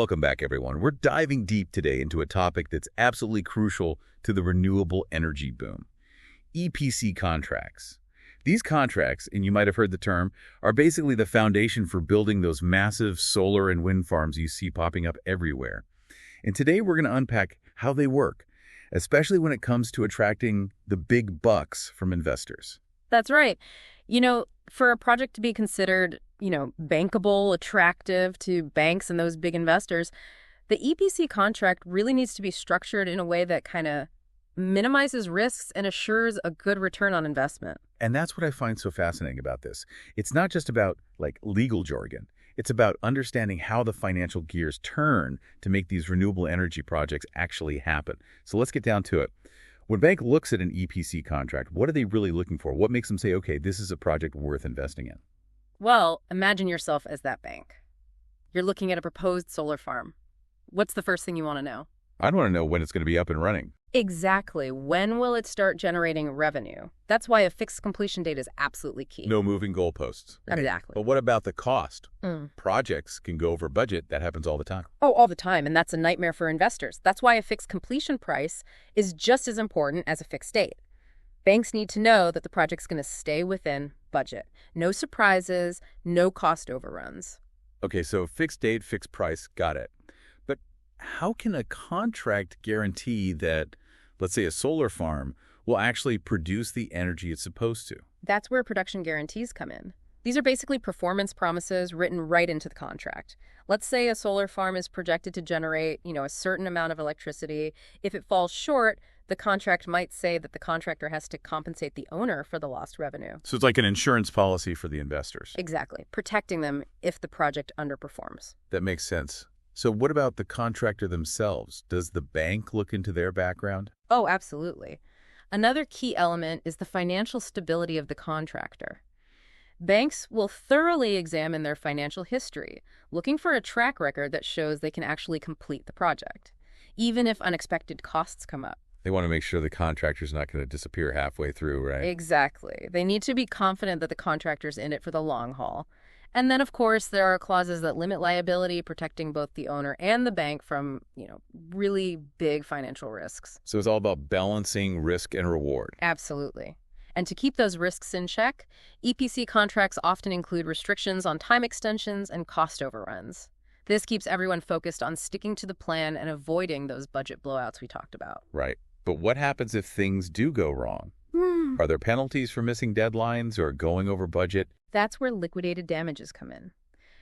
Welcome back, everyone. We're diving deep today into a topic that's absolutely crucial to the renewable energy boom. EPC contracts. These contracts, and you might have heard the term, are basically the foundation for building those massive solar and wind farms you see popping up everywhere. And today we're going to unpack how they work, especially when it comes to attracting the big bucks from investors. That's right. For a project to be considered, bankable, attractive to banks and those big investors, the EPC contract really needs to be structured in a way that kind of minimizes risks and assures a good return on investment. And that's what I find so fascinating about this. It's not just about, legal jargon. It's about understanding how the financial gears turn to make these renewable energy projects actually happen. So let's get down to it. When a bank looks at an EPC contract, what are they really looking for? What makes them say, okay, this is a project worth investing in? Well, imagine yourself as that bank. You're looking at a proposed solar farm. What's the first thing you want to know? I'd want to know when it's going to be up and running. Exactly. When will it start generating revenue? That's why a fixed completion date is absolutely key. No moving goalposts. Exactly. But what about the cost? Projects can go over budget. That happens all the time. Oh, all the time, and that's a nightmare for investors. That's why a fixed completion price is just as important as a fixed date. Banks need to know that the project's going to stay within budget. No surprises, no cost overruns. Okay, so fixed date, fixed price, got it. But how can a contract guarantee that, let's say, a solar farm will actually produce the energy it's supposed to? That's where production guarantees come in. These are basically performance promises written right into the contract. Let's say a solar farm is projected to generate, a certain amount of electricity. If it falls short, the contract might say that the contractor has to compensate the owner for the lost revenue. So it's like an insurance policy for the investors. Exactly, protecting them if the project underperforms. That makes sense. So what about the contractor themselves? Does the bank look into their background? Oh, absolutely. Another key element is the financial stability of the contractor. Banks will thoroughly examine their financial history, looking for a track record that shows they can actually complete the project, even if unexpected costs come up. They want to make sure the contractor's not going to disappear halfway through, right? Exactly. They need to be confident that the contractor's in it for the long haul. And then, of course, there are clauses that limit liability, protecting both the owner and the bank from, really big financial risks. So it's all about balancing risk and reward. Absolutely. And to keep those risks in check, EPC contracts often include restrictions on time extensions and cost overruns. This keeps everyone focused on sticking to the plan and avoiding those budget blowouts we talked about. Right. But what happens if things do go wrong? Are there penalties for missing deadlines or going over budget? That's where liquidated damages come in.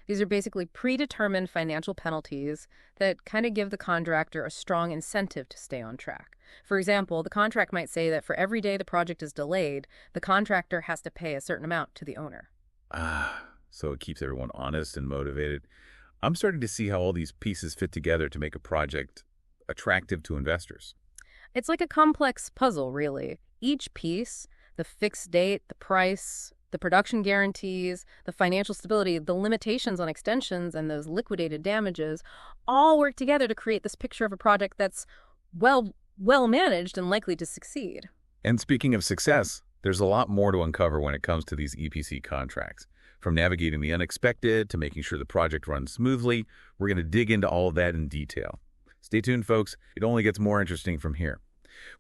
These are basically predetermined financial penalties that kind of give the contractor a strong incentive to stay on track. For example, the contract might say that for every day the project is delayed, the contractor has to pay a certain amount to the owner. So it keeps everyone honest and motivated. I'm starting to see how all these pieces fit together to make a project attractive to investors. It's like a complex puzzle, really. Each piece, the fixed date, the price, the production guarantees, the financial stability, the limitations on extensions, and those liquidated damages all work together to create this picture of a project that's well managed and likely to succeed. And speaking of success, there's a lot more to uncover when it comes to these EPC contracts. From navigating the unexpected to making sure the project runs smoothly, we're going to dig into all of that in detail. Stay tuned, folks. It only gets more interesting from here.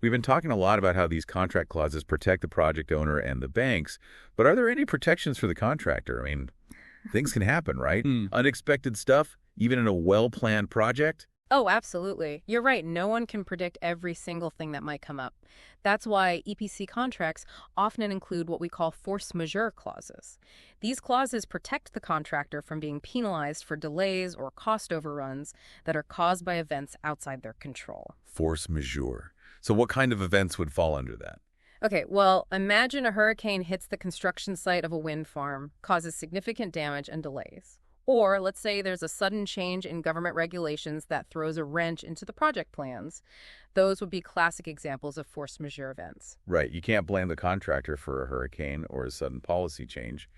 We've been talking a lot about how these contract clauses protect the project owner and the banks, but are there any protections for the contractor? I mean, things can happen, right? Unexpected stuff, even in a well-planned project? Oh, absolutely. You're right. No one can predict every single thing that might come up. That's why EPC contracts often include what we call force majeure clauses. These clauses protect the contractor from being penalized for delays or cost overruns that are caused by events outside their control. Force majeure. So what kind of events would fall under that? Okay, well, imagine a hurricane hits the construction site of a wind farm, causes significant damage and delays. Or let's say there's a sudden change in government regulations that throws a wrench into the project plans. Those would be classic examples of force majeure events. Right. You can't blame the contractor for a hurricane or a sudden policy change.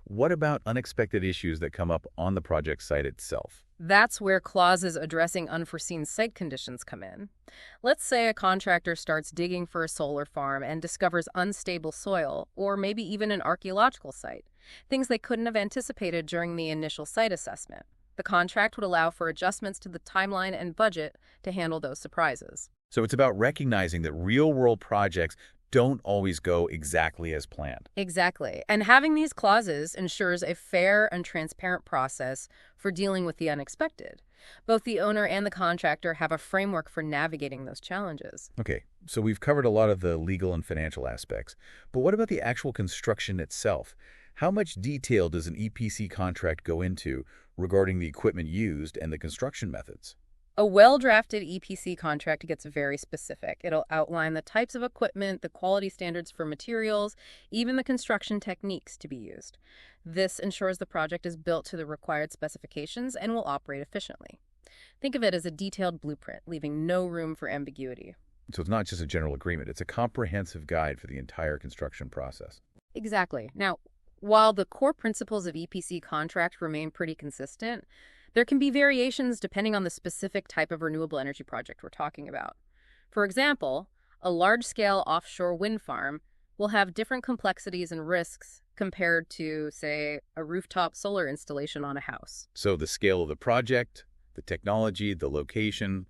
What about unexpected issues that come up on the project site itself? That's where clauses addressing unforeseen site conditions come in. Let's say a contractor starts digging for a solar farm and discovers unstable soil, or maybe even an archaeological site, things they couldn't have anticipated during the initial site assessment. The contract would allow for adjustments to the timeline and budget to handle those surprises. So it's about recognizing that real-world projects don't always go exactly as planned. Exactly. And having these clauses ensures a fair and transparent process for dealing with the unexpected. Both the owner and the contractor have a framework for navigating those challenges. Okay, so we've covered a lot of the legal and financial aspects, but what about the actual construction itself? How much detail does an EPC contract go into regarding the equipment used and the construction methods? A well-drafted EPC contract gets very specific. It'll outline the types of equipment, the quality standards for materials, even the construction techniques to be used. This ensures the project is built to the required specifications and will operate efficiently. Think of it as a detailed blueprint, leaving no room for ambiguity. So it's not just a general agreement, it's a comprehensive guide for the entire construction process. Exactly. Now, while the core principles of EPC contract remain pretty consistent, there can be variations depending on the specific type of renewable energy project we're talking about. For example, a large-scale offshore wind farm will have different complexities and risks compared to, say, a rooftop solar installation on a house. So the scale of the project, the technology, the location,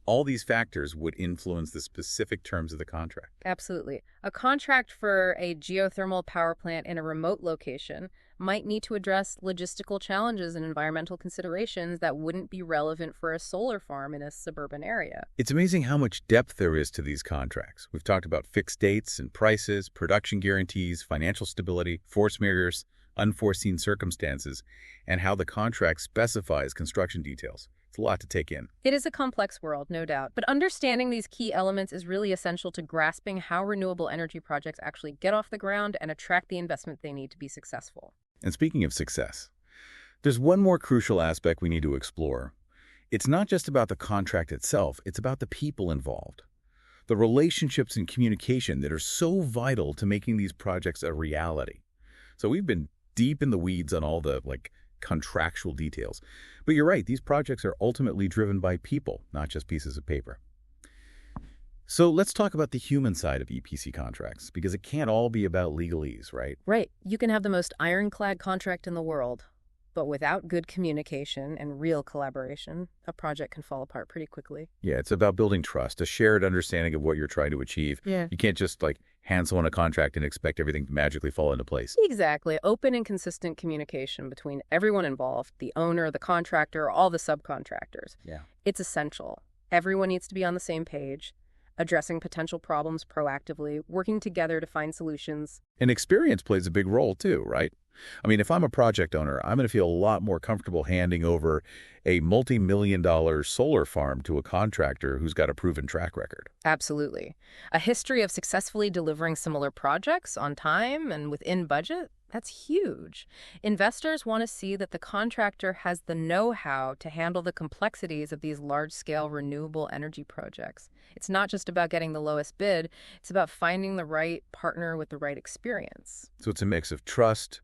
all these factors would influence the specific terms of the contract. Absolutely. A contract for a geothermal power plant in a remote location might need to address logistical challenges and environmental considerations that wouldn't be relevant for a solar farm in a suburban area. It's amazing how much depth there is to these contracts. We've talked about fixed dates and prices, production guarantees, financial stability, force majeures, unforeseen circumstances, and how the contract specifies construction details. It's a lot to take in. It is a complex world, no doubt, but understanding these key elements is really essential to grasping how renewable energy projects actually get off the ground and attract the investment they need to be successful. And speaking of success, there's one more crucial aspect we need to explore. It's not just about the contract itself, it's about the people involved. The relationships and communication that are so vital to making these projects a reality. So we've been deep in the weeds on all the, contractual details. But you're right, these projects are ultimately driven by people, not just pieces of paper. So let's talk about the human side of EPC contracts, because it can't all be about legalese, right? Right. You can have the most ironclad contract in the world, but without good communication and real collaboration, a project can fall apart pretty quickly. Yeah, it's about building trust, a shared understanding of what you're trying to achieve. Yeah. You can't just, hand someone a contract and expect everything to magically fall into place. Exactly. Open and consistent communication between everyone involved, the owner, the contractor, all the subcontractors. Yeah. It's essential. Everyone needs to be on the same page, addressing potential problems proactively, working together to find solutions. And experience plays a big role too, right? I mean, if I'm a project owner, I'm going to feel a lot more comfortable handing over a multi-million-dollar solar farm to a contractor who's got a proven track record. Absolutely. A history of successfully delivering similar projects on time and within budget, that's huge. Investors want to see that the contractor has the know-how to handle the complexities of these large-scale renewable energy projects. It's not just about getting the lowest bid, it's about finding the right partner with the right experience. So it's a mix of trust,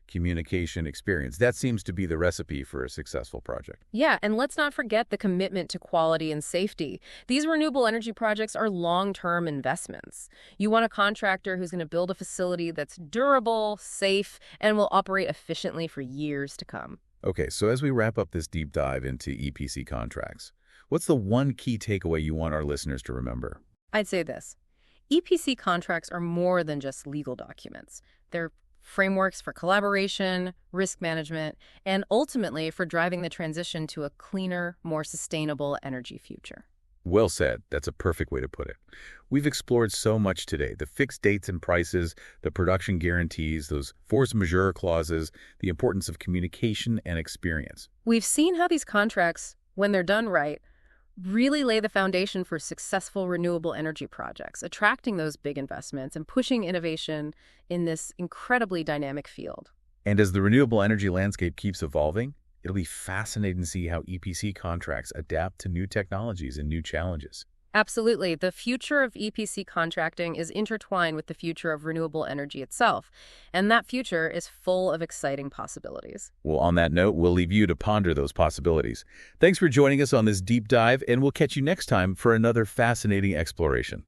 communication, experience. That seems to be the recipe for a successful project. Yeah, and let's not forget the commitment to quality and safety. These renewable energy projects are long-term investments. You want a contractor who's going to build a facility that's durable, safe, and will operate efficiently for years to come. Okay, so as we wrap up this deep dive into EPC contracts, what's the one key takeaway you want our listeners to remember? I'd say this. EPC contracts are more than just legal documents. They're frameworks for collaboration, risk management, and ultimately for driving the transition to a cleaner, more sustainable energy future. Well said. That's a perfect way to put it. We've explored so much today. The fixed dates and prices, the production guarantees, those force majeure clauses, the importance of communication and experience. We've seen how these contracts, when they're done right, really lay the foundation for successful renewable energy projects, attracting those big investments and pushing innovation in this incredibly dynamic field. And as the renewable energy landscape keeps evolving, it'll be fascinating to see how EPC contracts adapt to new technologies and new challenges. Absolutely. The future of EPC contracting is intertwined with the future of renewable energy itself, and that future is full of exciting possibilities. Well, on that note, we'll leave you to ponder those possibilities. Thanks for joining us on this deep dive, and we'll catch you next time for another fascinating exploration.